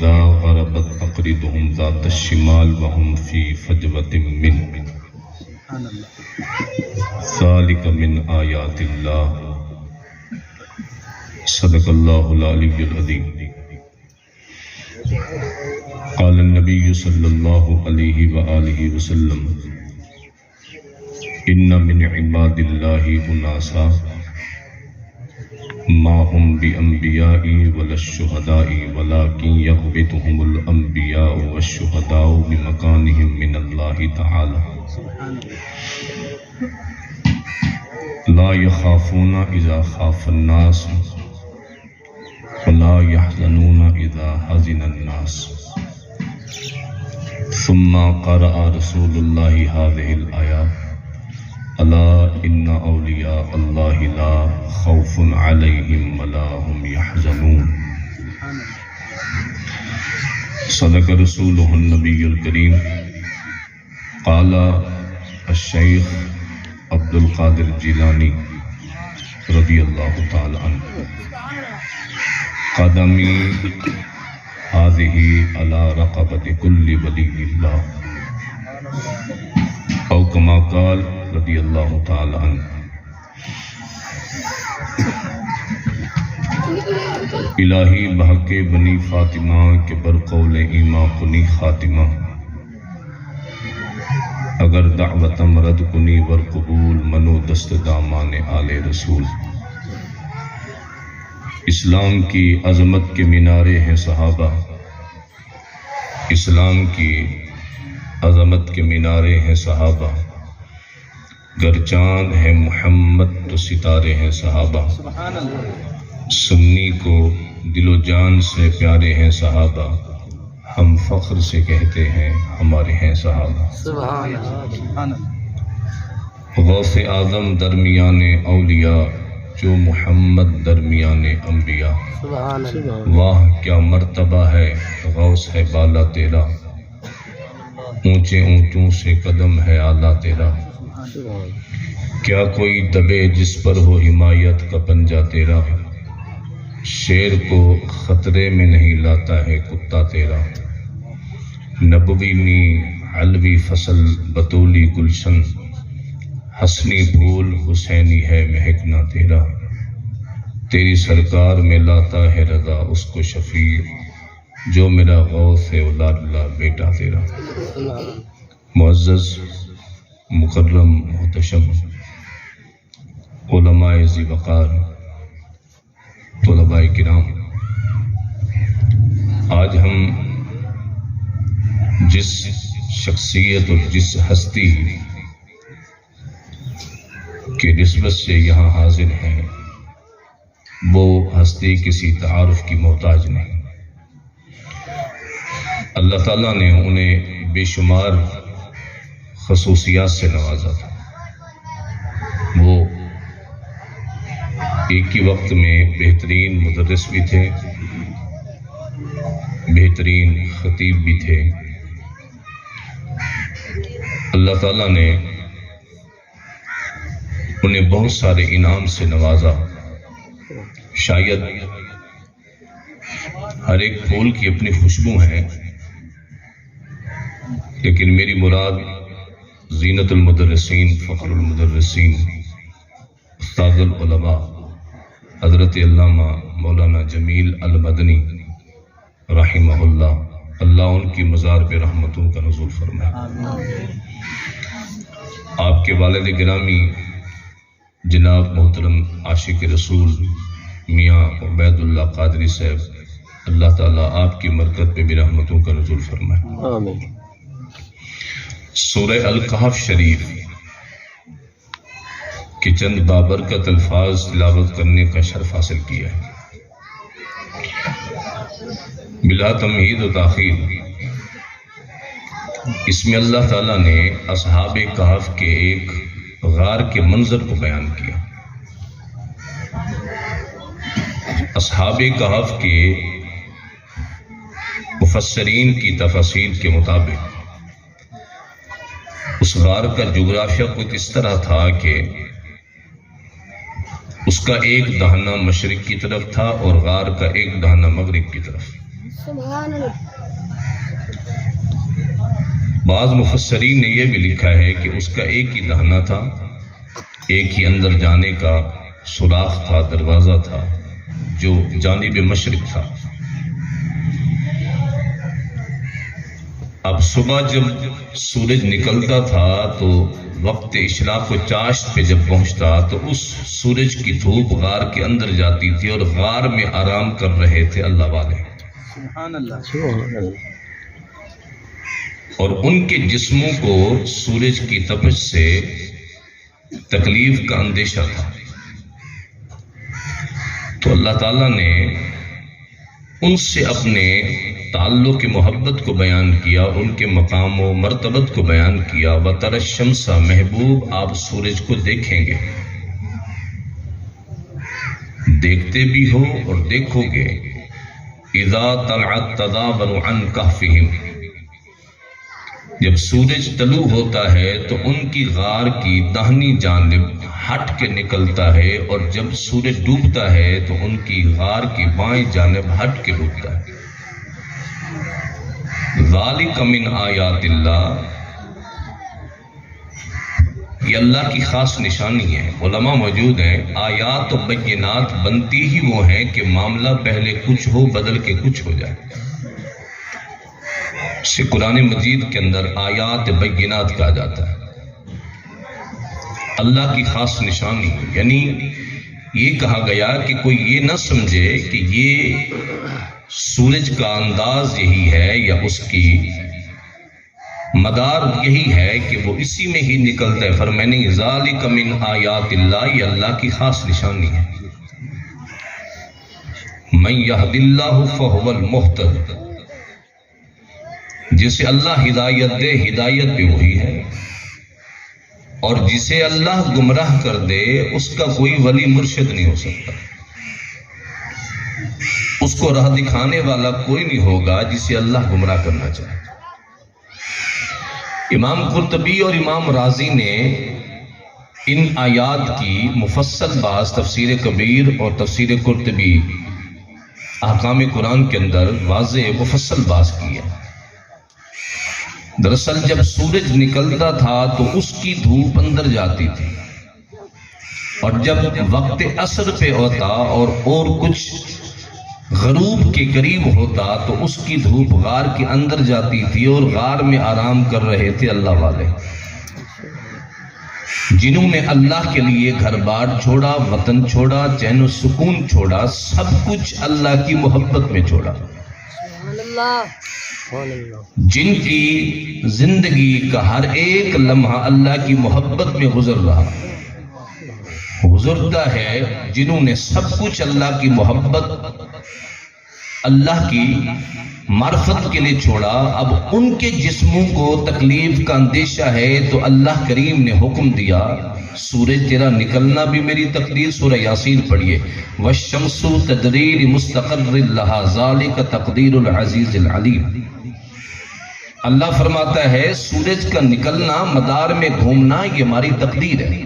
إذا غربت أقرضهم ذات الشمال وهم في فجوة منه ذلك من آيات الله صدق الله العلي العظيم قال النبي صلى الله عليه وآله وسلم إن من عباد الله أناسا ما هم بأنبياء ولا الشهداء ولكن يغبطهم الأنبياء والشهداء بمكانهم من الله تعالى لا يخافون إذا خاف الناس ولا يحزنون إذا حزن الناس. ثم قرأ رسول الله هذه الآيات ألا إن أولياء الله لا خوف عليهم ولا هم يحزنون. صدق رسوله النبي الكريم. قال الشيخ عبد القادر الجیلانی رضی اللہ تعالی عنہ قدمی هذه على رقبة كل ولي الله او كما قال رضی اللہ تعالی عنہ. الہی بحق بنی فاطمہ کے برقول ایماں کنی خاتمہ اگر دعوتم رد کنی ور قبول منو دست دامان آل رسول. اسلام کی عظمت کے مینارے ہیں صحابہ، اسلام کی عظمت کے مینارے ہیں صحابہ، گر چاند ہے محمد تو ستارے ہیں صحابہ. سنی کو دل و جان سے پیارے ہیں صحابہ، ہم فخر سے کہتے ہیں ہمارے ہیں صحابہ. غوث اعظم درمیان اولیاء جو محمد درمیان انبیاء. واہ کیا مرتبہ ہے غوث ہے بالا تیرا، اونچے اونچوں سے قدم ہے آلہ تیرا. کیا کوئی دبے جس پر ہو حمایت کا پنجہ تیرا، شیر کو خطرے میں نہیں لاتا ہے کتا تیرا. نبوی میں علوی فصل بطولی گلشن، حسنی پھول حسینی ہے مہکنا تیرا. تیری سرکار میں لاتا ہے رضا اس کو شفیع، جو میرا غوث ہے لاڈلا بیٹا تیرا. معزز مکرم محتشم علماء ذی وقار، طلباء کرام، آج ہم جس شخصیت اور جس ہستی کی نسبت سے یہاں حاضر ہیں وہ ہستی کسی تعارف کی محتاج نہیں. اللہ تعالیٰ نے انہیں بے شمار خصوصیات سے نوازا تھا. وہ ایک ہی وقت میں بہترین مدرس بھی تھے، بہترین خطیب بھی تھے. اللہ تعالیٰ نے انہیں بہت سارے انعام سے نوازا. شاید ہر ایک پھول کی اپنی خوشبو ہے، لیکن میری مراد زینت المدرسین، فخر المدرسین، استاذ العلماء حضرت علامہ مولانا جمیل المدنی رحمہ اللہ، اللہ ان کی مزار پہ رحمتوں کا نزول فرمائے. آپ کے والد گرامی جناب محترم عاشق رسول میاں عبید اللہ قادری صاحب، اللہ تعالیٰ آپ کی مرکت پہ بھی رحمتوں کا نزول فرمائے. آمین. سورہ الکہف شریف کے چند بابرکت الفاظ تلاوت کرنے کا شرف حاصل کیا ہے. بلا تمہید و تاخیر اس میں اللہ تعالیٰ نے اصحاب کہف کے ایک غار کے منظر کو بیان کیا. اصحاب کہف کے مفسرین کی تفاسیر کے مطابق اس غار کا جغرافیہ کچھ اس طرح تھا کہ اس کا ایک دہانہ مشرق کی طرف تھا اور غار کا ایک دہانہ مغرب کی طرف. بعض مفسرین نے یہ بھی لکھا ہے کہ اس کا ایک ہی دہنا تھا، ایک ہی اندر جانے کا سوراخ تھا، دروازہ تھا جو جانب مشرق تھا۔ اب صبح جب سورج نکلتا تھا تو وقت اشراق و چاشت پہ جب پہنچتا تو اس سورج کی دھوپ غار کے اندر جاتی تھی اور غار میں آرام کر رہے تھے اللہ والے، سبحان اللہ، سبحان اللہ، اور ان کے جسموں کو سورج کی تپش سے تکلیف کا اندیشہ تھا۔ تو اللہ تعالیٰ نے ان سے اپنے تعلق محبت کو بیان کیا، ان کے مقام و مرتبت کو بیان کیا۔ وَتَرَى الشَّمْسَ، محبوب آپ سورج کو دیکھیں گے، دیکھتے بھی ہو اور دیکھو گے۔ اِذَا طَلْعَتْ تَدَابَرُ عَنْ كَهْفِهِمْ، جب سورج طلوع ہوتا ہے تو ان کی غار کی داہنی جانب ہٹ کے نکلتا ہے، اور جب سورج ڈوبتا ہے تو ان کی غار کی بائیں جانب ہٹ کے ڈوبتا ہے۔ ذالک من آیات اللہ، یہ اللہ کی خاص نشانی ہے۔ علماء موجود ہیں، آیات و بینات بنتی ہی وہ ہیں کہ معاملہ پہلے کچھ ہو بدل کے کچھ ہو جائے۔ اسے قرآن مجید کے اندر آیات بینات کہا جاتا ہے، اللہ کی خاص نشانی۔ یعنی یہ کہا گیا کہ کوئی یہ نہ سمجھے کہ یہ سورج کا انداز یہی ہے یا اس کی مدار یہی ہے کہ وہ اسی میں ہی نکلتا ہے۔ فرمایا ذالک من آیات اللہ، یہ اللہ کی خاص نشانی ہے۔ من یہد اللہ فہو المہتد، جسے اللہ ہدایت دے ہدایت بھی وہی ہے، اور جسے اللہ گمراہ کر دے اس کا کوئی ولی مرشد نہیں ہو سکتا، اس کو راہ دکھانے والا کوئی نہیں ہوگا جسے اللہ گمراہ کرنا چاہے۔ امام قرطبی اور امام رازی نے ان آیات کی مفصل بحث تفسیر کبیر اور تفسیر قرطبی احکام قرآن کے اندر واضح مفصل بحث کی ہے۔ دراصل جب سورج نکلتا تھا تو اس کی دھوپ اندر جاتی تھی، اور جب وقت عصر پہ ہوتا اور کچھ غروب کے قریب ہوتا تو اس کی دھوپ غار کے اندر جاتی تھی، اور غار میں آرام کر رہے تھے اللہ والے، جنہوں نے اللہ کے لیے گھر بار چھوڑا، وطن چھوڑا، چین و سکون چھوڑا، سب کچھ اللہ کی محبت میں چھوڑا، جن کی زندگی کا ہر ایک لمحہ اللہ کی محبت میں گزرتا ہے، جنہوں نے سب کچھ اللہ کی محبت، اللہ کی معرفت کے لیے چھوڑا۔ اب ان کے جسموں کو تکلیف کا اندیشہ ہے تو اللہ کریم نے حکم دیا، سورج تیرا نکلنا بھی میری تقدیر۔ سورہ یاسین پڑھیے، وَالشَّمْسُ تَجْرِی لِمُسْتَقَرٍّ لَہَا ذَلِکَ تَقْدِیرُ الْعَزِیزِ الْعَلِیمِ۔ اللہ فرماتا ہے سورج کا نکلنا، مدار میں گھومنا، یہ ہماری تقدیر ہے۔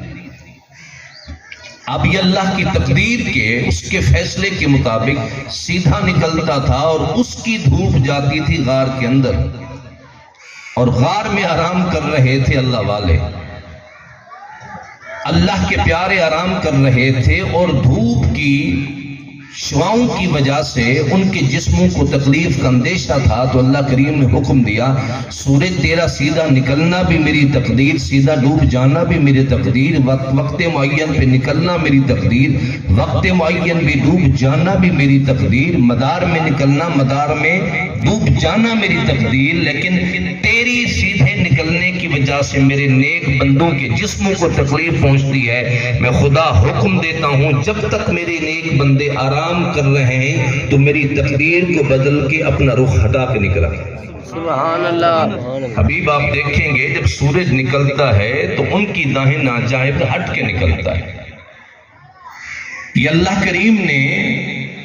اب یہ اللہ کی تقدیر کے اس کے فیصلے کے مطابق سیدھا نکلتا تھا، اور اس کی دھوپ جاتی تھی غار کے اندر، اور غار میں آرام کر رہے تھے اللہ والے، اللہ کے پیارے آرام کر رہے تھے، اور دھوپ کی شعاؤں کی وجہ سے ان کے جسموں کو تکلیف کا اندیشہ تھا، تو اللہ کریم نے حکم دیا، سورج تیرا سیدھا نکلنا بھی میری تقدیر، سیدھا ڈوب جانا بھی میری تقدیر، وقت معین پہ نکلنا میری تقدیر، وقت معین بھی ڈوب جانا بھی میری تقدیر، مدار میں نکلنا، مدار میں ڈوب جانا میری تقدیر، لیکن تیری سیدھے نکلنے کی وجہ سے میرے نیک بندوں کے جسموں کو تکلیف پہنچتی ہے۔ میں خدا حکم دیتا ہوں جب تک میرے نیک بندے آرام کر رہے ہیں تو میری تقدیر کو بدل کے اپنا رخ ہٹا کے نکلا۔ سبحان اللہ۔ حبیب آپ دیکھیں گے جب سورج نکلتا ہے تو ان کی داہنا جانب ہٹ کے نکلتا ہے۔ یہ اللہ کریم نے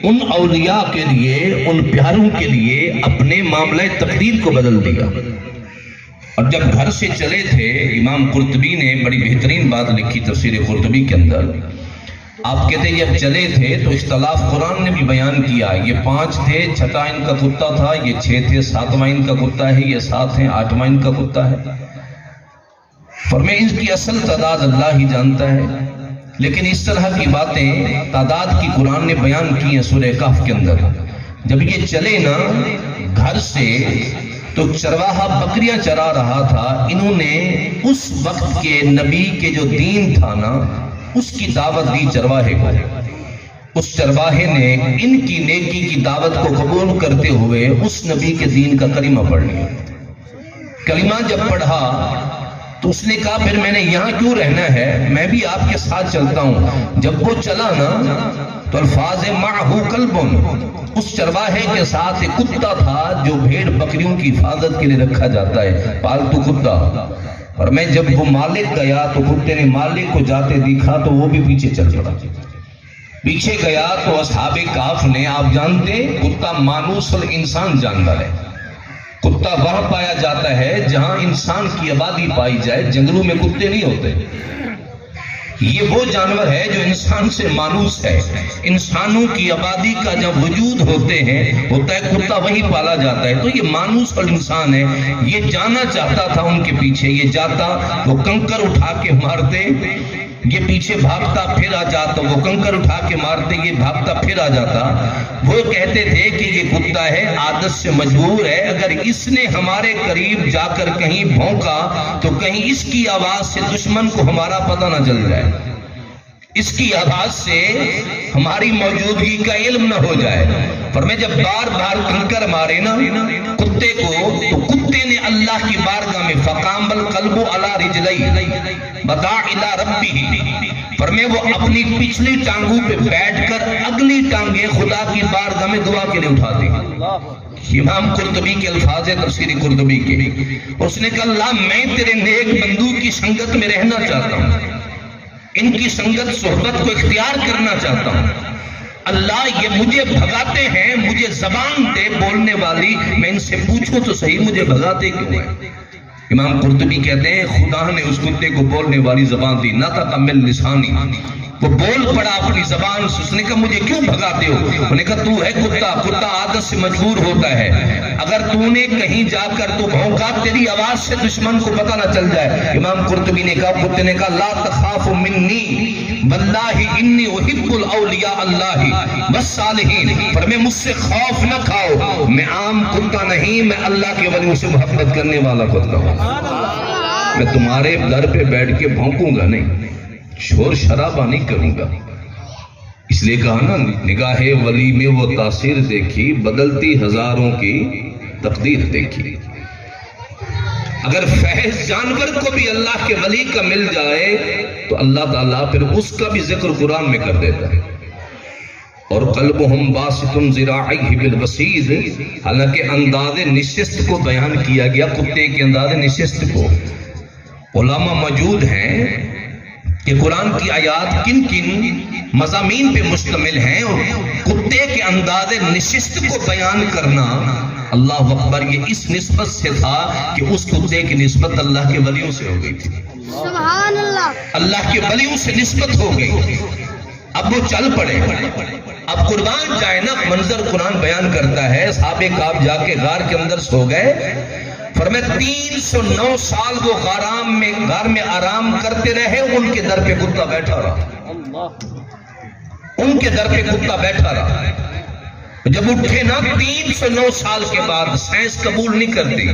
ان اولیاء کے لیے، ان پیاروں کے لیے اپنے معاملہ تقدیر کو بدل دیا۔ اور جب گھر سے چلے تھے، امام قرطبی نے بڑی بہترین بات لکھی تفسیر قرطبی کے اندر، آپ کہتے ہیں جب چلے تھے تو اختلاف قرآن نے بھی بیان کیا، یہ 5 تھے، 6واں ان کا کتا تھا، یہ 6 تھے، 7واں ان کا کتا ہے، یہ 7 ہیں، 8واں ان کا کتا ہے۔ فرمائے ان کی اصل تعداد اللہ ہی جانتا ہے، لیکن اس طرح کی باتیں تعداد کی قرآن نے بیان کی ہیں سورہ کہف کے اندر۔ جب یہ چلے نا گھر سے تو چرواہا بکریاں چرا رہا تھا، انہوں نے اس وقت کے نبی کے جو دین تھا نا اس کی دعوت دی چرواہے کو۔ اس چرواہے نے ان کی نیکی کی دعوت کو قبول کرتے ہوئے اس نبی کے دین کا کلمہ پڑھ لیا۔ کلمہ جب پڑھا تو اس نے کہا پھر میں نے یہاں کیوں رہنا ہے، میں بھی آپ کے ساتھ چلتا ہوں۔ جب وہ چلا نا تو الفاظ معہو کلبن، اس چرواہے کے ساتھ ایک کتا تھا جو بھیڑ بکریوں کی حفاظت کے لیے رکھا جاتا ہے، پالتو کتا۔ اور میں جب وہ مالک گیا تو کتے نے مالک کو جاتے دیکھا تو وہ بھی پیچھے چل پڑا۔ پیچھے گیا تو اصحاب کہف نے، آپ جانتے کتا مانوس الانسان جانور ہے، کتا وہاں پایا جاتا ہے جہاں انسان کی آبادی پائی جائے، جنگلوں میں کتے نہیں ہوتے۔ یہ وہ جانور ہے جو انسان سے مانوس ہے، انسانوں کی آبادی کا جب وجود ہوتا ہے کتا وہیں پالا جاتا ہے، تو یہ مانوس اور انسان ہے۔ یہ جانا چاہتا تھا ان کے پیچھے، یہ جاتا وہ کنکر اٹھا کے مارتے، یہ پیچھے بھاگتا پھر آ جاتا، وہ کنکر اٹھا کے مارتے، یہ بھاگتا پھر آ جاتا۔ وہ کہتے تھے کہ یہ کتا ہے، عادت سے مجبور ہے، اگر اس نے ہمارے قریب جا کر کہیں بھونکا تو کہیں اس کی آواز سے دشمن کو ہمارا پتہ نہ چل جائے، اس کی آواز سے ہماری موجودگی کا علم نہ ہو جائے۔ فرمایا جب بار بار کنکر مارے نا کتے کو تو کتے نے اللہ کی بارگاہ میں فقام القلب علی رجلی بدا الی ربہ، فرمایا وہ اپنی پچھلی ٹانگوں پہ بیٹھ کر اگلی ٹانگیں خدا کی بارگاہ میں دعا کے لیے اٹھا دی۔ امام قرطبی کے الفاظ تفسیر قرطبی کے، اس نے کہا اللہ میں تیرے نیک بندوں کی سنگت میں رہنا چاہتا ہوں، ان کی سنگت صحبت کو اختیار کرنا چاہتا ہوں۔ اللہ یہ مجھے بھگاتے ہیں، مجھے زبان دے بولنے والی، میں ان سے پوچھوں تو صحیح مجھے بھگاتے کیوں ہیں؟ امام قرطبی کہتے ہیں خدا نے اس کتے کو بولنے والی زبان دی، نطق من لسانی، وہ بول پڑا اپنی زبان سے۔ اس نے کہا مجھے کیوں بھگاتے ہو؟ انہوں نے کہا تو ہے کتا، کتا عادت سے مجبور ہوتا ہے، اگر تو نے کہیں جا کر تو بھونکا تیری آواز سے دشمن کو پتہ نہ چل جائے۔ امام قرطبی نے کہا، کتے نے کہا لا تخاف منی واللہ انی احب الاولیاء اللہ والصالحین، پر میں مجھ سے خوف نہ کھاؤ، میں عام کتا نہیں، میں اللہ کے ولیوں سے محبت کرنے والا کتا ہوں، میں تمہارے در پہ بیٹھ کے بھونکوں گا نہیں، شور شرابہ نہیں کروں گا۔ اس لیے کہا نا نگاہ ولی میں وہ تاثیر دیکھی، بدلتی ہزاروں کی تقدیر دیکھی۔ اگر فیض جانور کو بھی اللہ کے ولی کا مل جائے تو اللہ تعالیٰ پھر اس کا بھی ذکر قرآن میں کر دیتا ہے۔ اور قلبہم باسط ذراعیہ بالوسید، حالانکہ انداز نشست کو بیان کیا گیا، کتے کے انداز نشست کو۔ علماء موجود ہیں کہ قرآن کی آیات کن کن مضامین پہ مشتمل ہیں، اور کتے کے انداز نشست کو بیان کرنا، اللہ اکبر، یہ اس نسبت سے تھا کہ اس کتے کی نسبت اللہ کے ولیوں سے ہو گئی تھی، سبحان اللہ، اللہ کے ولیوں سے نسبت ہو گئی۔ اب وہ چل پڑے، اب قربان جائے نا، منظر قرآن بیان کرتا ہے، اصحاب کہف جا کے غار کے اندر سو گئے، فرمایا 309 سال وہ غار میں آرام کرتے رہے، ان کے در پہ کتا بیٹھا رہا، ان کے در پہ کتا بیٹھا رہا۔ جب اٹھے نا 309 سال کے بعد، سائنس قبول نہیں کرتی،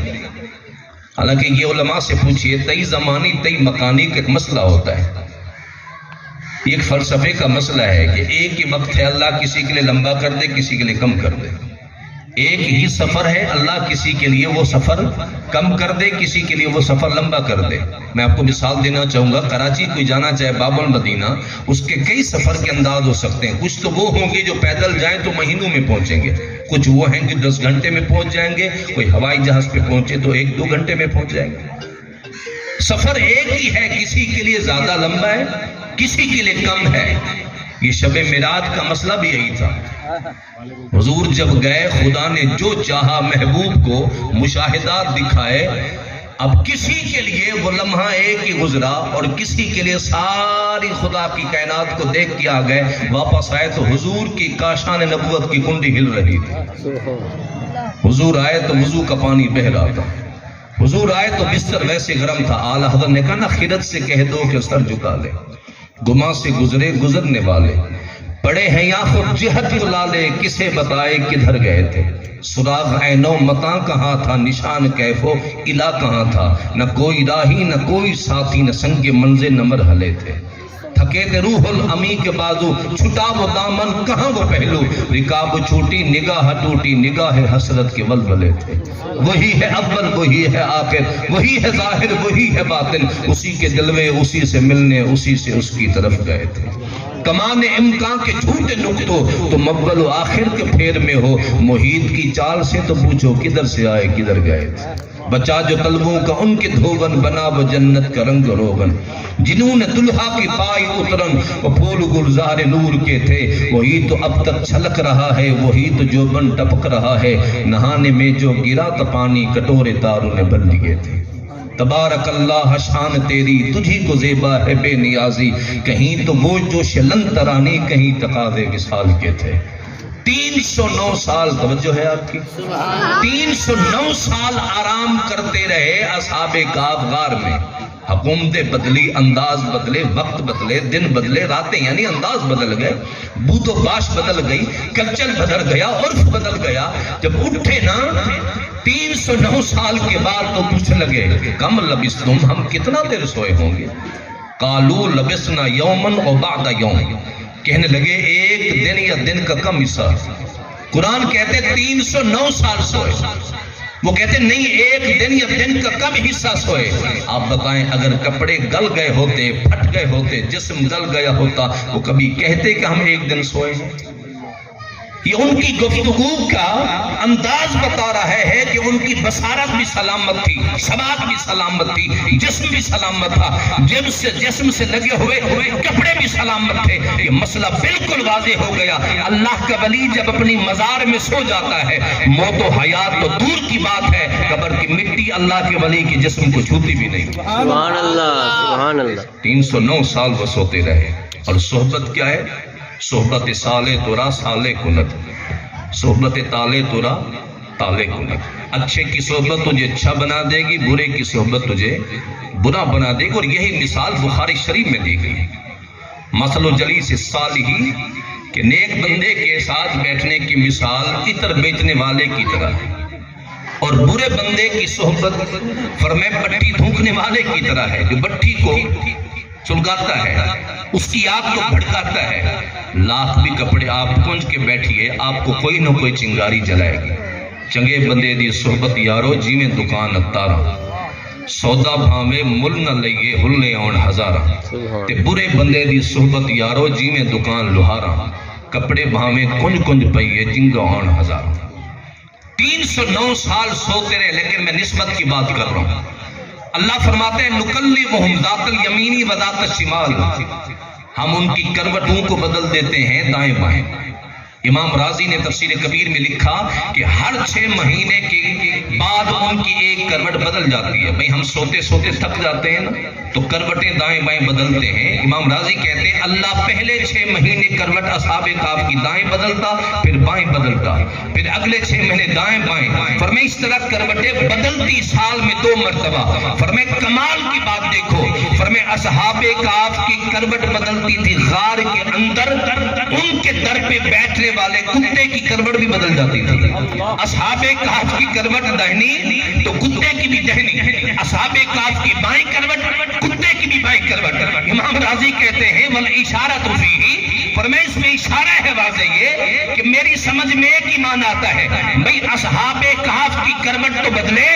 حالانکہ یہ علماء سے پوچھئے، تئی زمانی تئی مکانی کا ایک مسئلہ ہوتا ہے، یہ ایک فلسفے کا مسئلہ ہے کہ ایک ہی وقت ہے، اللہ کسی کے لیے لمبا کر دے، کسی کے لیے کم کر دے، ایک ہی سفر ہے، اللہ کسی کے لیے وہ سفر کم کر دے، کسی کے لیے وہ سفر لمبا کر دے۔ میں آپ کو مثال دینا چاہوں گا، کراچی کوئی جانا چاہے باب المدینہ، اس کے کئی سفر کے انداز ہو سکتے ہیں، کچھ تو وہ ہوں گے جو پیدل جائیں تو مہینوں میں پہنچیں گے، کچھ وہ ہیں کہ 10 گھنٹے میں پہنچ جائیں گے، کوئی ہوائی جہاز پہ پہنچے تو 1-2 گھنٹے میں پہنچ جائیں گے۔ سفر ایک ہی ہے، کسی کے لیے زیادہ لمبا ہے، کسی کے لیے کم ہے۔ یہ شب معراج کا مسئلہ بھی یہی تھا، حضور جب گئے، خدا نے جو چاہا محبوب کو مشاہدات دکھائے، اب کسی کے لیے وہ لمحہ ایک ہی گزرا اور کسی کے لیے ساری خدا کی کائنات کو دیکھ کے آ گئے، واپس آئے تو حضور کی کاشان نبوت کی کنڈی ہل رہی تھی۔ حضور آئے تو وضو کا پانی بہہ رہا تھا، حضور آئے تو بستر ویسے گرم تھا۔ اعلیٰ حضرت نے کہا نا خرد سے کہہ دو کہ سر جھکا لے، گما سے گزرے گزرنے والے، پڑے ہیں یا خود جہت بلا لے، کسے بتائے کدھر گئے تھے، سراغ عینو متاں کہاں تھا، نشان کیفو الہ کہاں تھا، نہ کوئی راہی نہ کوئی ساتھی، نہ سنگ منزے نہ مرحلے تھے، تھکے تھے روح الامی کے بازو، چھٹا وہ دامن کہاں وہ پہلو، رکاب چھوٹی نگاہ ٹوٹی، نگاہ حسرت کے ولولے تھے، وہی ہے اول وہی ہے آخر، وہی ہے ظاہر وہی ہے باطن، اسی کے جلوے اسی سے ملنے اسی سے اس کی طرف گئے تھے، کمان امکان کے جھوٹے نقطوں تم اول و آخر کے پھیر میں ہو، محیط کی چال سے تو پوچھو کدھر سے آئے کدھر گئے تھے، بچا جو قلبوں کا ان کے دھوبن، بنا وہ جنت کا رنگ روغن، جنہوں نے دلہا کی پائی اترن وہ پھول گلزار نور کے تھے، وہی تو اب تک چھلک رہا ہے، وہی تو جوبن ٹپک رہا ہے، نہانے میں جو گرا تو پانی کٹورے تاروں نے بن لیے تھے، تبارک اللہ شان تیری تجھی کو زیبا ہے بے نیازی، کہیں تو وہ جو شلن ترانی، کہیں تقاضے وصال کے تھے۔ 309 سال توجہ ہے آپ کی، 309 سال آرام کرتے رہے اصحاب کہف غار میں، حکومتیں بدلی، انداز بدلے، وقت بدلے، دن بدلے، راتیں یعنی انداز بدل گئے، بود و باش بدل گئی، کلچر بدل گیا، عرف بدل گیا، جب اٹھے نا 309 سال کے بعد تو پوچھنے لگے کم لبستم، ہم کتنا دیر سوئے ہوں گے، قالو لبسنا یومن و بعد یوم، کہنے لگے ایک دن یا دن کا کم حصہ، قرآن کہتے 309 سال سوئے، وہ کہتے نہیں ایک دن یا دن کا کم حصہ سوئے، آپ بتائیں اگر کپڑے گل گئے ہوتے، پھٹ گئے ہوتے، جسم گل گیا ہوتا، وہ کبھی کہتے کہ ہم ایک دن سوئے ہیں؟ یہ ان کی گفتگو کا انداز بتا رہا ہے کہ ان کی بصارت بھی سلامت تھی، سماعت بھی سلامت تھی، جسم بھی سلامت تھا، جسم سے لگے ہوئے کپڑے بھی سلامت تھے۔ یہ مسئلہ بالکل واضح ہو گیا، اللہ کا ولی جب اپنی مزار میں سو جاتا ہے، موت و حیات تو دور کی بات ہے، قبر کی مٹی اللہ کے ولی کے جسم کو چھوتی بھی نہیں۔ سبحان اللہ سبحان اللہ۔ 309 سال وہ سوتے رہے، اور صحبت کیا ہے؟ صحبت سالے تورا سالے کنت، صحبت تالے تورا تالے کنت، اچھے کی صحبت تجھے اچھا بنا دے گی، برے کی صحبت تجھے برا بنا دے گی، اور یہی مثال بخاری شریف میں دی گئی، مثل جلیس الصالحین، کہ نیک بندے کے ساتھ بیٹھنے کی مثال عطر بیچنے والے کی طرح ہے، اور برے بندے کی صحبت فرمائے بٹھی دھونکنے والے کی طرح ہے، جو بٹھی کو سلگاتا ہے، اس کی آگ کو بھڑکاتا ہے، لاکھ بھی کپڑے آپ کنج کے بیٹھیے، آپ کو کوئی نہ کوئی چنگاری جلائے گی۔ چنگے بندے دی صحبت یارو جیویں دکان اتارا، سودا بھاوے مل نہ لئیے ہلنے آن ہزارہ، تے برے بندے دی صحبت یارو جیویں دکان لوہارا، کپڑے بھاوے کنج کنج پئیے جنگا آن ہزارہ۔ 309 سال سوتے رہے، لیکن میں نسبت کی بات کر رہا ہوں۔ اللہ فرماتے ہیں نکلمہم ذات الیمین و ذات الشمال، ہم ان کی کروٹوں کو بدل دیتے ہیں دائیں بائیں۔ امام راضی نے تفسیر کبیر میں لکھا کہ ہر 6 مہینے کے بعد ان کی ایک کروٹ بدل جاتی ہے۔ بھئی ہم سوتے سوتے تھک جاتے ہیں نا، تو کروٹیں دائیں بائیں بدلتے ہیں۔ امام راضی کہتے ہیں اللہ پہلے 6 مہینے کروٹ اصحاب کہف کی دائیں بدلتا، پھر بائیں بدلتا، پھر اگلے 6 مہینے دائیں بائیں، فرمائے اس طرح کروٹیں بدلتی سال میں 2 مرتبہ۔ فرمائے کمال کی بات دیکھو، فرمائے اصحاب کہف کی کروٹ بدلتی تھی غار کے اندر، ان کے در پہ بیٹھنے والے کتے کی کروٹ بھی بدل جاتی تھی۔ اصحاب کہف کی کروٹ دہنی تو کتے کی بھی دہنی، اصحاب کہف کی بائیں کروٹ کتے کی بھی بائیں کروٹ۔ امام راضی کہتے ہیں والاشارۃ فیہ، فرمائے اس میں اشارہ ہے واضح یہ کہ میری سمجھ میں ایک ہی معنی آتا ہے، بھئی اصحاب کہف کی کروٹ تو بدلے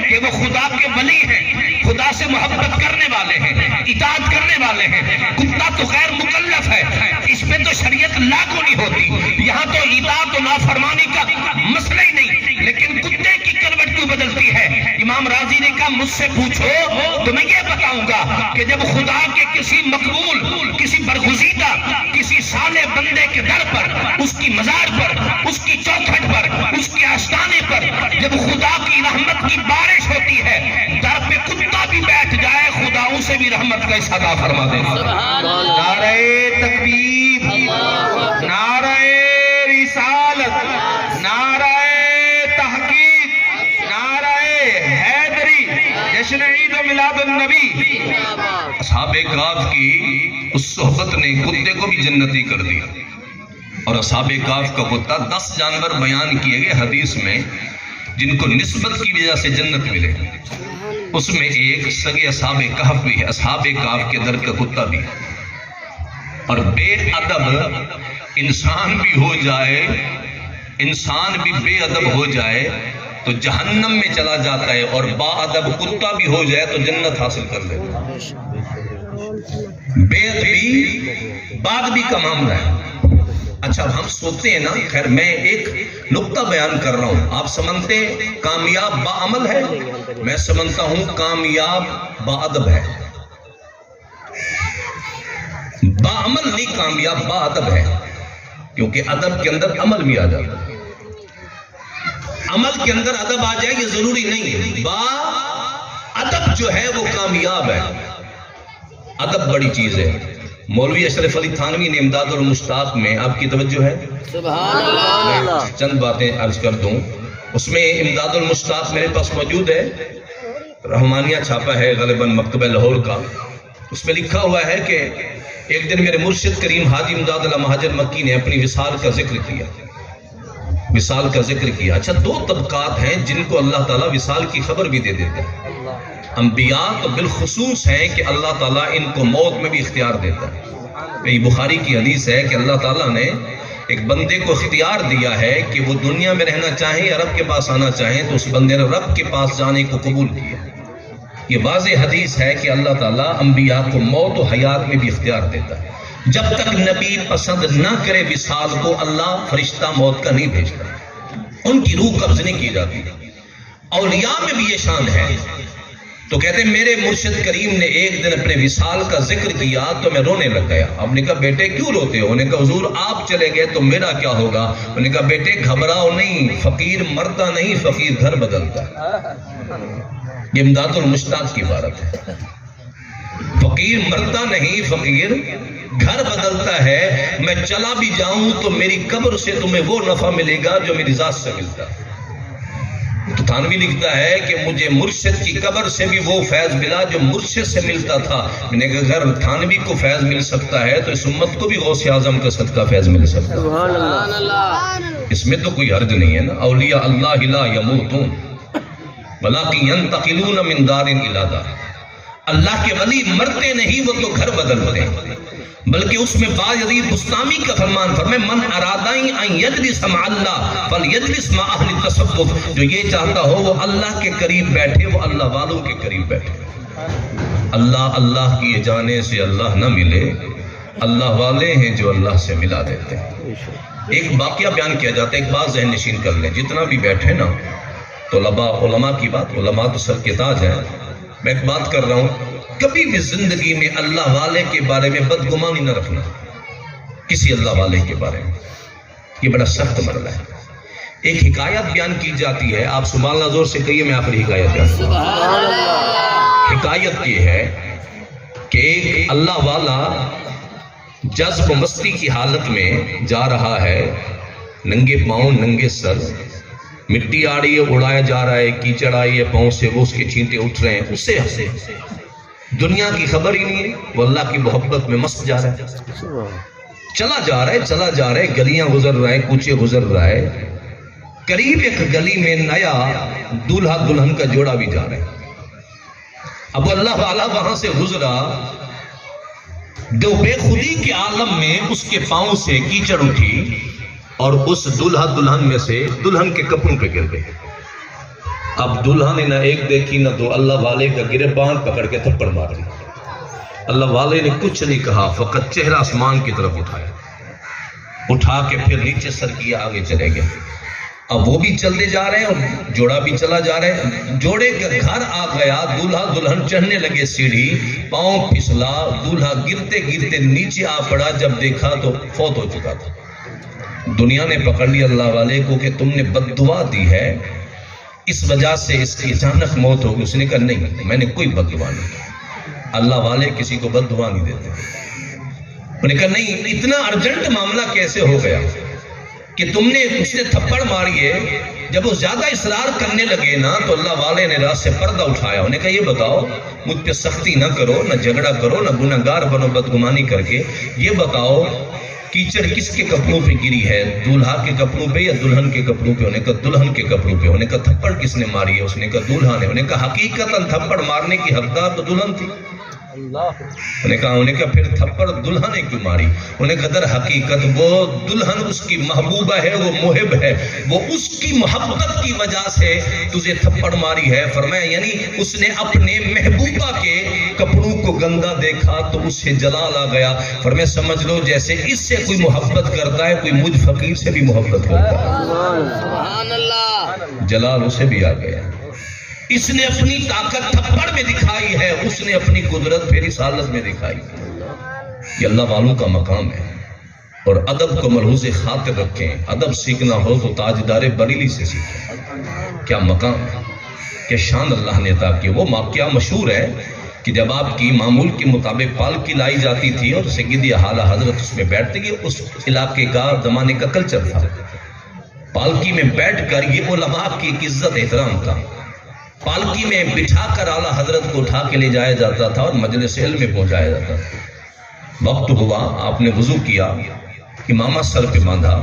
کہ وہ خدا کے ولی ہیں، خدا سے محبت کرنے والے ہیں، اطاعت کرنے والے ہیں۔ کتا تو غیر مکلف ہے، اس پہ تو شریعت لاگو نہیں ہوتی، یہاں تو اطاعت و نافرمانی کا مسئلہ ہی نہیں، لیکن کتے کی کروٹ کیوں بدلتی ہے؟ امام راضی نے کہا مجھ سے پوچھو تو میں یہ بتاؤں گا کہ جب خدا کے کسی مقبول، کسی برگزیدہ، کسی صالح بندے کے در پر، اس کی مزار پر، اس کی چوکھٹ پر، اس کے آستانے پر جب خدا کی رحمت کی بارش ہوتی ہے، در پہ کتا بھی بیٹھ جائے خدا اسے بھی رحمت کا عطا فرما دیتا ہے۔ نعرہ تکبیر، نعرہ رسالت، نعرہ تحقیق، نعرہ حیدری، جشن عید میلاد النبی۔ اصحاب کہف کی اس صحبت نے کتے کو بھی جنتی کر دیا، اور اصحاب کہف کا کتا 10 جانور بیان کیے گئے حدیث میں جن کو نسبت کی وجہ سے جنت ملے، اس میں ایک سگے اصحاب کہف بھی ہے، اصحاب کہف کے در کا کتا بھی ہے۔ اور بے ادب انسان بھی ہو جائے، انسان بھی بے ادب ہو جائے تو جہنم میں چلا جاتا ہے، اور با ادب کتا بھی ہو جائے تو جنت حاصل کر لیتا ہے۔ بے ادبی با ادبی کا معاملہ ہے۔ اچھا ہم سوچتے ہیں نا، خیر میں ایک نقطہ بیان کر رہا ہوں، آپ سمجھتے کامیاب با عمل ہے، میں سمجھتا ہوں کامیاب با ادب ہے۔ با عمل نہیں کامیاب، با ادب ہے، کیونکہ ادب کے اندر عمل بھی آ جاتا ہے، عمل کے اندر ادب آ جائے یہ ضروری نہیں ہے۔ با ادب جو ہے وہ کامیاب ہے، ادب بڑی چیز ہے۔ مولوی اشرف علی تھانوی نے امداد المشتاق میں، آپ کی توجہ ہے؟ سبحان اللہ۔ چند باتیں عرض کر دوں، اس میں امداد المشتاق میرے پاس موجود ہے، رحمانیہ چھاپا ہے غالباً مکتبہ لاہور کا، اس میں لکھا ہوا ہے کہ ایک دن میرے مرشد کریم حاجی امداد اللہ مہاجر مکی نے اپنی وصال کا ذکر کیا، وصال کا ذکر کیا۔ اچھا 2 طبقات ہیں جن کو اللہ تعالیٰ وصال کی خبر بھی دے دیتا ہے، انبیاء تو بالخصوص ہیں کہ اللہ تعالیٰ ان کو موت میں بھی اختیار دیتا ہے۔ یہ بخاری کی حدیث ہے کہ اللہ تعالیٰ نے ایک بندے کو اختیار دیا ہے کہ وہ دنیا میں رہنا چاہیں یا رب کے پاس آنا چاہیں، تو اس بندے نے رب کے پاس جانے کو قبول کیا۔ یہ واضح حدیث ہے کہ اللہ تعالیٰ انبیاء کو موت و حیات میں بھی اختیار دیتا ہے۔ جب تک نبی پسند نہ کرے وصال کو، اللہ فرشتہ موت کا نہیں بھیجتا، ان کی روح قبض نہیں کی جاتی۔ اولیاء میں بھی یہ شان ہے۔ تو کہتے ہیں میرے مرشد کریم نے ایک دن اپنے وصال کا ذکر کیا تو میں رونے لگ گیا۔ آپ نے کہا بیٹے کیوں روتے ہو؟ انہوں نے کہا حضور آپ چلے گئے تو میرا کیا ہوگا؟ انہوں نے کہا بیٹے گھبراؤ نہیں، فقیر مرتا نہیں، فقیر گھر بدلتا ہے۔ یہ امداد المشتاق کی عبارت ہے، فقیر مرتا نہیں، فقیر گھر بدلتا ہے۔ میں چلا بھی جاؤں تو میری قبر سے تمہیں وہ نفع ملے گا جو میری ذات سے ملتا ہے۔ تو تھانوی لکھتا ہے کہ مجھے مرشد کی قبر سے بھی وہ فیض ملا جو مرشد سے ملتا تھا۔ میں نے کہا اگر تھانوی کو فیض مل سکتا ہے تو اس امت کو بھی غوث اعظم کا صدقہ فیض مل سکتا ہے۔ سبحان اللہ۔ اس میں تو کوئی حرج نہیں ہے نا۔ اولیاء اللہ لا یموتون ولکن ینتقلون من دار الی دار۔ اللہ کے ولی مرتے نہیں، وہ تو گھر بدلتے ہیں۔ بلکہ اس میں باجدید بستامی کا فرمان فرمائے من ارادائیں ان یجلس مع اللہ فلیجلس مع اہل التصوف، جو یہ چاہتا ہو وہ اللہ کے قریب بیٹھے، وہ اللہ والوں کے قریب بیٹھے۔ اللہ کیے جانے سے اللہ نہ ملے، اللہ والے ہیں جو اللہ سے ملا دیتے ہیں۔ ایک واقعہ بیان کیا جاتا ہے، ایک بات ذہن نشین کر لیں، جتنا بھی بیٹھے نا طلباء علماء کی بات، علماء تو سر کے تاج ہیں، میں ایک بات کر رہا ہوں، کبھی بھی زندگی میں اللہ والے کے بارے میں بدگمانی نہ رکھنا، کسی اللہ والے کے بارے میں، یہ بڑا سخت مرحلہ ہے۔ ایک حکایت بیان کی جاتی ہے، آپ سبحان اللہ زور سے کہیے، میں آخری حکایت بیان کروں۔ حکایت یہ ہے کہ ایک اللہ والا جذب و مستی کی حالت میں جا رہا ہے، ننگے پاؤں ننگے سر، مٹی آ رہی ہے، اڑایا جا رہا ہے، کیچڑ آئی ہے پاؤں سے، وہ اس کے چھینٹے اٹھ رہے ہیں، اسے دنیا کی خبر ہی نہیں ہے، وہ اللہ کی محبت میں مست جا رہا ہے، چلا جا رہا ہے، گلیاں گزر رہا ہے، کوچے گزر رہا ہے، قریب ایک گلی میں نیا دولہا دلہن کا جوڑا بھی جا رہا ہے۔ اب اللہ والا وہاں سے گزرا، جو بے خودی کے عالم میں اس کے پاؤں سے کیچڑ اٹھی اور اس دولہا دلہن میں سے دلہن کے کپڑوں پہ گر گئے۔ اب دلہا نے نہ ایک دیکھی نہ دو، اللہ والے کا گریبان پکڑ کے تھپڑ مار دی۔ اللہ والے نے کچھ نہیں کہا، فقط چہرہ آسمان کی طرف اٹھایا، اٹھا کے پھر نیچے سر کیا، آگے چلے گئے۔ اب وہ بھی چلتے جا رہے ہیں اور جوڑا بھی چلا جا رہا ہے. جوڑے کا گھر آ گیا, دولہا دلہن چڑھنے لگے سیڑھی, پاؤں پھسلا, دولہا گرتے گرتے نیچے آ پڑا. جب دیکھا تو فوت ہو چکا تھا. دنیا نے پکڑ لیا اللہ والے کو کہ تم نے بد دعا دی ہے, اس وجہ سے اس کی اچانک موت ہوگی. اس نے کہا نہیں, میں نے کوئی بد دعا نہیں کی. اللہ والے کسی کو بد دعا نہیں دیتے. انہوں نے کہا نہیں, اتنا ارجنٹ معاملہ کیسے ہو گیا کہ تم نے اس نے تھپڑ ماری ہے. جب وہ زیادہ اصرار کرنے لگے نا تو اللہ والے نے راز سے پردہ اٹھایا. انہوں نے کہا یہ بتاؤ, مجھ پہ سختی نہ کرو, نہ جھگڑا کرو, نہ گناہگار بنو بدگمانی کر کے. یہ بتاؤ کیچڑ کس کے کپڑوں پہ گری ہے, دولہا کے کپڑوں پہ یا دلہن کے کپڑوں پہ؟ انہوں نے کہا دلہن کے کپڑوں پہ. انہوں نے کہا تھپڑ کس نے ماری ہے؟ اس نے کہا دولہا نے. انہوں نے کہا حقیقتاً تھپڑ مارنے کی حقدار تو دلہن تھی. انہوں نے کہا پھر تھپڑ دلہن نے کیوں ماری؟ انہوں نے کہا در حقیقت وہ دلہن اس کی محبوبہ ہے, وہ محب ہے, وہ اس کی محبت کی وجہ سے تجھے تھپڑ ماری ہے. فرمایا یعنی اس نے اپنے محبوبہ کے کپڑوں کو گندا دیکھا تو اس سے جلال آ گیا. فرمایا سمجھ لو جیسے اس سے کوئی محبت کرتا ہے, کوئی مجھ فقیر سے بھی محبت کرتا ہے. سبحان اللہ, جلال اسے بھی آ گیا. اس نے اپنی طاقت تھپڑ میں دکھائی ہے, اس نے اپنی قدرت پھر اس حالت میں دکھائی. یہ اللہ والوں کا مقام ہے. اور ادب کو ملحوظ خاطر رکھیں. ادب سیکھنا ہو تو تاجدار بریلی سے سیکھیں. کیا مقام ہے, کیا شان اللہ نے عطا کی. وہ واقعہ مشہور ہے کہ جب آپ کی معمول کے مطابق پالکی لائی جاتی تھی اور سیدی اعلیٰ حضرت اس میں بیٹھتے, یہ اس علاقے کا زمانے کا کلچر تھا. پالکی میں بیٹھ کر یہ علماء کی ایک عزت احترام تھا. پالکی میں بٹھا کر اعلیٰ حضرت کو اٹھا کے لے جایا جاتا تھا اور مجلس علم میں پہنچایا جاتا تھا. وقت ہوا, آپ نے وضو کیا, امامہ سر پہ باندھا,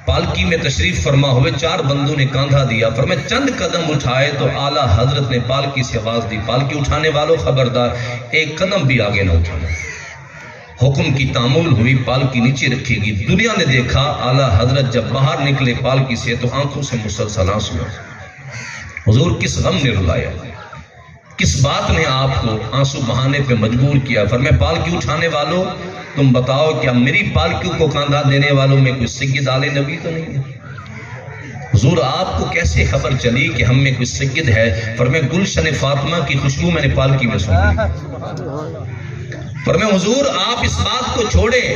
پالکی میں تشریف فرما ہوئے 4 بندوں نے کاندھا دیا. فرمایا چند قدم اٹھائے تو اعلیٰ حضرت نے پالکی سے آواز دی, پالکی اٹھانے والوں خبردار, ایک قدم بھی آگے نہ اٹھانا. حکم کی تعامل ہوئی, پالکی نیچے رکھی گئی. دنیا نے دیکھا اعلیٰ حضرت جب باہر نکلے پالکی سے تو آنکھوں سے مسلسل آنسو. حضور کس غم نے رلایا, کس بات نے آپ کو آنسو بہانے پہ مجبور کیا؟ فرمایا پالکی اٹھانے والوں تم بتاؤ کیا میری پالکی کو کاندھا دینے والوں میں کوئی سید آل نبی تو نہیں ہے؟ حضور آپ کو کیسے خبر چلی کہ ہم میں کوئی سید ہے؟ فرمایا گلشن فاطمہ کی خوشبو میں نے پالکی میں سنی. فرمایا حضور آپ اس بات کو چھوڑیں,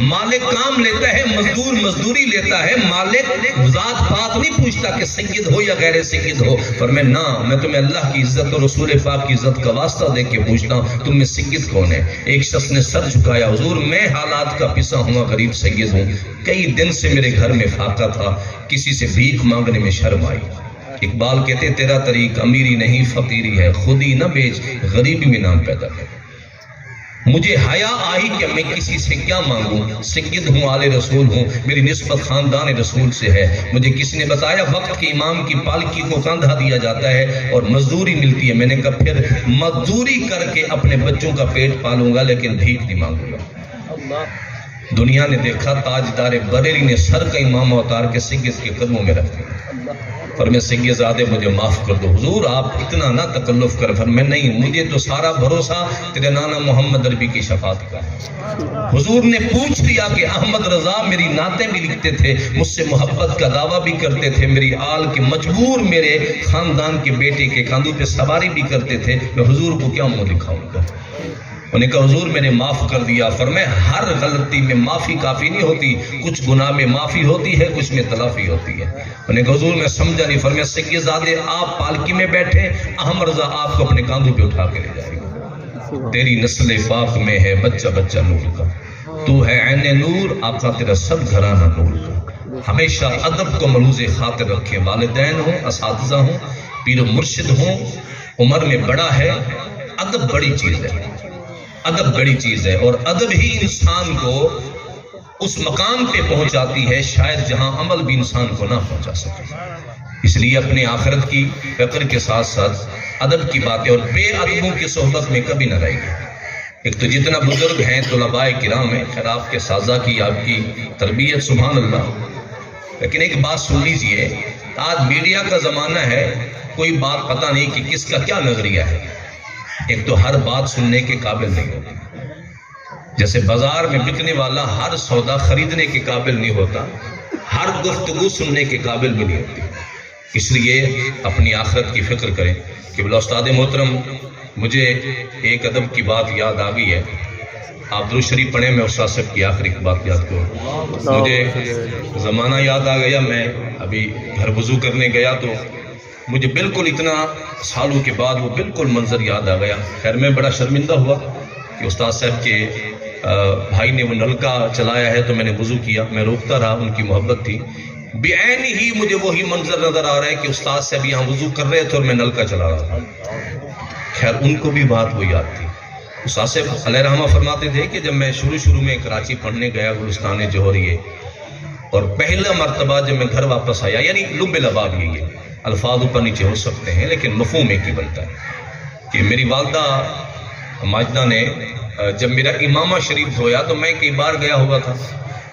مالک کام لیتا ہے, مزدور مزدوری لیتا ہے, مالک ذات پاک نہیں پوچھتا کہ سید ہو یا غیر سید ہو. فرمایا نہ, میں تمہیں اللہ کی عزت اور رسول پاک کی عزت کا واسطہ دے کے پوچھتا ہوں تم میں سید کون ہے؟ ایک شخص نے سر جھکایا, حضور میں حالات کا پسا ہوا غریب سید ہوں, کئی دن سے میرے گھر میں فاقہ تھا, کسی سے بھیک مانگنے میں شرم آئی. اقبال کہتے تیرا طریق امیری نہیں فقیری ہے, خود ہی نہ بیچ غریبی میں نام پیدا کر. مجھے حیا آئی کہ میں کسی سے کیا مانگوں, سید ہوں, آل رسول ہوں, میری نسبت خاندان رسول سے ہے. مجھے کسی نے بتایا وقت کے امام کی پالکی کو کاندھا دیا جاتا ہے اور مزدوری ملتی ہے. میں نے کہا پھر مزدوری کر کے اپنے بچوں کا پیٹ پالوں گا لیکن بھیک نہیں مانگوں گا. دنیا نے دیکھا تاجدار بریلی نے سر کا امام اتار کے سید کے قدموں میں رکھ دیا. فرمایا سید زادے مجھے معاف کر دو. حضور آپ اتنا نہ تکلف کر. فرمایا نہیں, مجھے تو سارا بھروسہ تیرے نانا محمد عربی کی شفاعت کا. حضور نے پوچھ لیا کہ احمد رضا میری نعتیں بھی لکھتے تھے, مجھ سے محبت کا دعویٰ بھی کرتے تھے, میری آل کے مجبور میرے خاندان کے بیٹے کے کاندھوں پہ سواری بھی کرتے تھے, میں حضور کو کیا منہ دکھاؤں گا؟ انہوں نے کہا حضور میں نے معاف کر دیا. فرمایا ہر غلطی میں معافی کافی نہیں ہوتی, کچھ گناہ میں معافی ہوتی ہے, کچھ میں تلافی ہوتی ہے. انہوں نے کہا حضور میں سمجھا نہیں. فرمایا سید زادے آپ پالکی میں بیٹھے, احمد رضا آپ کو اپنے کاندھوں پہ اٹھا کے لے جائے گا. تیری نسل پاک میں ہے بچہ بچہ نور کا, تو ہے عین نور, آقا تیرا سب گھرانہ نور کا. ہمیشہ ادب کو ملحوظ خاطر رکھیں. والدین ہوں, اساتذہ ہوں, پیر و مرشد ہوں, عمر میں بڑا ہے, ادب بڑی چیز ہے. ادب بڑی چیز ہے اور ادب ہی انسان کو اس مقام پہ پہنچاتی ہے شاید جہاں عمل بھی انسان کو نہ پہنچا سکے. اس لیے اپنے آخرت کی فکر کے ساتھ ساتھ ادب کی باتیں اور بے ادبوں کی صحبت میں کبھی نہ رہے گی. ایک تو جتنا بزرگ ہیں طلباء کرام ہیں, خیر آپ کے سازہ کی آپ کی تربیت سبحان اللہ, لیکن ایک بات سن لیجئے, آج میڈیا کا زمانہ ہے, کوئی بات پتہ نہیں کہ کس کا کیا نظریہ ہے. ایک تو ہر بات سننے کے قابل نہیں ہوتی, جیسے بازار میں بکنے والا ہر سودا خریدنے کے قابل نہیں ہوتا, ہر گفتگو سننے کے قابل بھی نہیں ہوتی. اس لیے اپنی آخرت کی فکر کریں. کہ بلا استاد محترم مجھے ایک ادب کی بات یاد آ گئی ہے. آپ درود شریف پڑھیں, میں استاد صاحب کی آخری بات یاد کروں. مجھے زمانہ یاد آ گیا, میں ابھی گھر وضو کرنے گیا تو مجھے بالکل اتنا سالوں کے بعد وہ بالکل منظر یاد آ گیا. خیر میں بڑا شرمندہ ہوا کہ استاد صاحب کے بھائی نے وہ نلکا چلایا ہے تو میں نے وضو کیا. میں روکتا رہا, ان کی محبت تھی. بعین ہی مجھے وہی منظر نظر آ رہا ہے کہ استاد صاحب یہاں وضو کر رہے تھے اور میں نلکا چلا رہا تھا. خیر ان کو بھی بات وہ یاد تھی. استاد صاحب علیہ رحمہ فرماتے تھے کہ جب میں شروع میں کراچی پڑھنے گیا گلستان جوہریے, اور پہلا مرتبہ جب میں گھر واپس آیا, یعنی لب لباب یہی ہے, الفاظ اوپر نیچے ہو سکتے ہیں لیکن مفہوم ایک ہی بنتا ہے کہ میری والدہ ماجدہ نے جب میرا امامہ شریف دھویا تو میں کئی بار گیا ہوا تھا.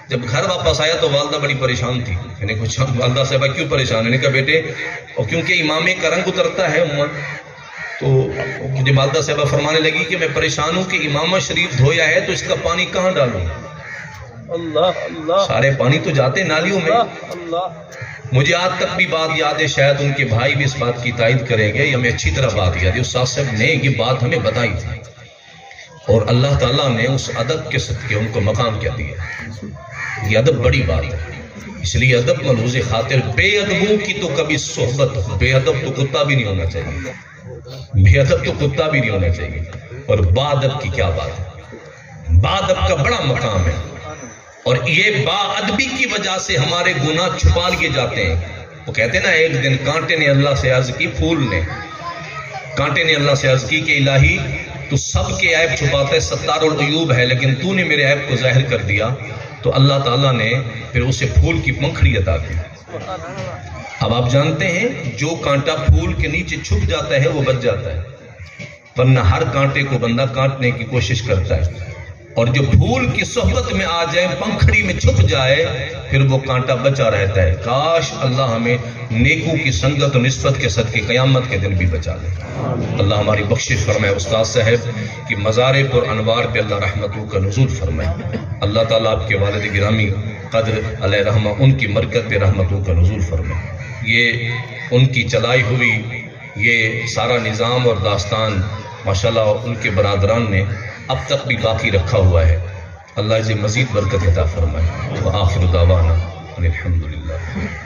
جب گھر واپس آیا تو والدہ بڑی پریشان تھی. میں نے کہا والدہ صاحبہ کیوں پریشان؟ میں نے کہا بیٹے اور کیونکہ امامے کا رنگ اترتا ہے عموماً. تو مجھے والدہ صاحبہ فرمانے لگی کہ میں پریشان ہوں کہ امامہ شریف دھویا ہے تو اس کا پانی کہاں ڈالوں؟ سارے پانی تو جاتے نالیوں میں. مجھے آج تک بھی بات یاد ہے, شاید ان کے بھائی بھی اس بات کی تائید کریں گے, یہ ہمیں اچھی طرح بات یاد ہے. استاد صاحب نے یہ بات ہمیں بتائی تھی اور اللہ تعالیٰ نے اس ادب کے صدقے ان کو مقام کیا دیا. یہ ادب بڑی بات ہے. اس لیے ادب ملحوظ خاطر, بے ادبوں کی تو کبھی صحبت, بے ادب تو کتا بھی نہیں ہونا چاہیے, بے ادب تو کتا بھی نہیں ہونا چاہیے. اور با ادب کی کیا بات ہے, با ادب کا بڑا مقام ہے. اور یہ با ادبی کی وجہ سے ہمارے گناہ چھپا لیے جاتے ہیں. وہ کہتے ہیں نا, ایک دن کانٹے نے اللہ سے عرض کی, پھول نے کانٹے نے اللہ سے عرض کی کہ الہی تو سب کے عیب چھپاتا ہے, ستار العیوب ہے, لیکن تو نے میرے عیب کو ظاہر کر دیا. تو اللہ تعالیٰ نے پھر اسے پھول کی پنکھڑی عطا کی. اب آپ جانتے ہیں جو کانٹا پھول کے نیچے چھپ جاتا ہے وہ بچ جاتا ہے, ورنہ ہر کانٹے کو بندہ کاٹنے کی کوشش کرتا ہے. اور جو پھول کی صحبت میں آ جائے, پنکھڑی میں چھپ جائے, پھر وہ کانٹا بچا رہتا ہے. کاش اللہ ہمیں نیکوں کی سنگت و نسبت کے صدقے قیامت کے دن بھی بچا لے. اللہ ہماری بخشش فرمائے. استاد صاحب کی مزار پر انوار پہ اللہ رحمتوں کا نزول فرمائے. اللہ تعالیٰ آپ کے والد گرامی قدر علیہ رحمہ ان کی مرکت پہ رحمتوں کا نزول فرمائے. یہ ان کی چلائی ہوئی یہ سارا نظام اور داستان ماشاءاللہ ان کے برادران نے اب تک بھی باقی رکھا ہوا ہے. اللہ اسے مزید برکت عطا فرمائے. وآخر دعوانا الحمدللہ.